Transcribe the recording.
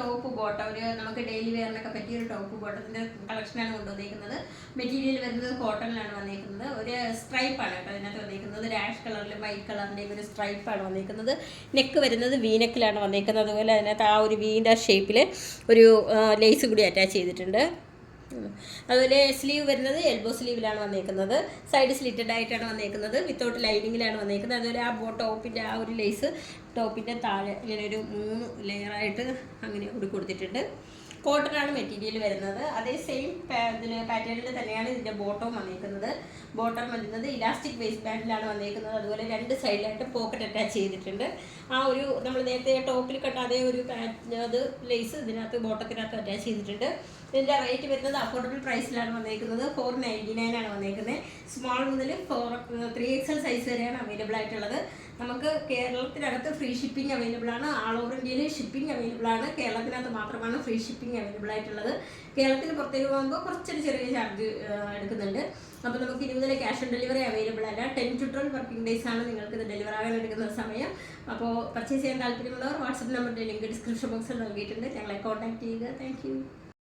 Top bottom, ഒരു നമുക്ക് daily വെയറിനൊക്കെ പറ്റിയ ഒരു ടോപ്പ് ബോട്ടത്തിൻ്റെ കളക്ഷനാണ് കൊണ്ടുവന്നിരിക്കുന്നത്. മെറ്റീരിയൽ വരുന്നത് കോട്ടണിലാണ് വന്നിരിക്കുന്നത്. ഒരു സ്ട്രൈപ്പാണ് കേട്ടോ അതിനകത്ത് വന്നിരിക്കുന്നത്. ഒരു ആഷ് കളറിലും വൈറ്റ് കളറിൻ്റെയും ഒരു സ്ട്രൈപ്പാണ് വന്നിരിക്കുന്നത്. നെക്ക് വരുന്നത് വീനെക്കിലാണ് വന്നിരിക്കുന്നത്. അതുപോലെ അതിനകത്ത് ആ ഒരു വീൻ്റെ ഷേപ്പിൽ ഒരു ലേസ് കൂടി അറ്റാച്ച് ചെയ്തിട്ടുണ്ട്. അതുപോലെ സ്ലീവ് വരുന്നത് എൽബോ സ്ലീവിലാണ് വന്നിരിക്കുന്നത്. സൈഡ് സ്ലിറ്റഡ് ആയിട്ടാണ് വന്നിരിക്കുന്നത്. വിത്തൗട്ട് ലൈനിങ്ങിലാണ് വന്നിരിക്കുന്നത്. അതുപോലെ ആ ടോപ്പിൻ്റെ ആ ഒരു ലേസ് ടോപ്പിൻ്റെ താഴെ ഇങ്ങനെ ഒരു 3 ലെയറായിട്ട് അങ്ങനെ കൂടി കൊടുത്തിട്ടുണ്ട്. കോട്ടനാണ് മെറ്റീരിയൽ വരുന്നത്. അതേ സെയിം പാറ്റേണിൽ തന്നെയാണ് ഇതിൻ്റെ ബോട്ടവും വന്നിരിക്കുന്നത്. ബോട്ടം വരുന്നത് ഇലാസ്റ്റിക് വേസ്റ്റ് ബാൻഡിലാണ് വന്നിരിക്കുന്നത്. അതുപോലെ 2 സൈഡിലായിട്ട് പോക്കറ്റ് അറ്റാച്ച് ചെയ്തിട്ടുണ്ട്. ആ ഒരു നമ്മൾ നേരത്തെ ടോപ്പിൽ കണ്ട അതേ ഒരു അത് ലേസ് ഇതിനകത്ത് ബോട്ടത്തിനകത്ത് അറ്റാച്ച് ചെയ്തിട്ടുണ്ട്. ഇതിൻ്റെ റേറ്റ് വരുന്നത് അഫോർഡബിൾ പ്രൈസിലാണ് വന്നിരിക്കുന്നത്. 499 ആണ് വന്നിരിക്കുന്നത്. സ്മോൾ മുതൽ 3XL സൈസ് വരെയാണ് അവൈലബിൾ ആയിട്ടുള്ളത്. നമുക്ക് കേരളത്തിനകത്ത് ഫ്രീ ഷിപ്പിംഗ് അവൈലബിൾ ആണ്. ആൾ ഓവർ ഇന്ത്യയിൽ ഷിപ്പിംഗ് അവൈലബിൾ ആണ്. കേരളത്തിനകത്ത് മാത്രമാണ് ഫ്രീ ഷിപ്പിംഗ് അവൈലബിൾ ആയിട്ടുള്ളത്. കേരളത്തിന് പുറത്തേക്ക് പോകുമ്പോൾ കുറച്ചൊരു ചെറിയ ചാർജ് എടുക്കുന്നുണ്ട്. അപ്പോൾ നമുക്ക് 20 ക്യാഷ് ഓൺ ഡെലിവറി അവൈലബിൾ അല്ല. 10 to 12 വർക്കിംഗ് ഡേയ്സ് ആണ് നിങ്ങൾക്ക് ഇത് ഡെലിവർ ആകാൻ എടുക്കുന്ന സമയം. അപ്പോൾ പർച്ചേസ് ചെയ്യാൻ താല്പര്യമുള്ളവർ വാട്സപ്പ് നമ്പറിൻ്റെ ലിങ്ക് ഡിസ്ക്രിപ്ഷൻ ബോക്സിൽ നൽകിയിട്ടുണ്ട്. ഞങ്ങളെ കോൺടാക്ട് ചെയ്യുക. താങ്ക്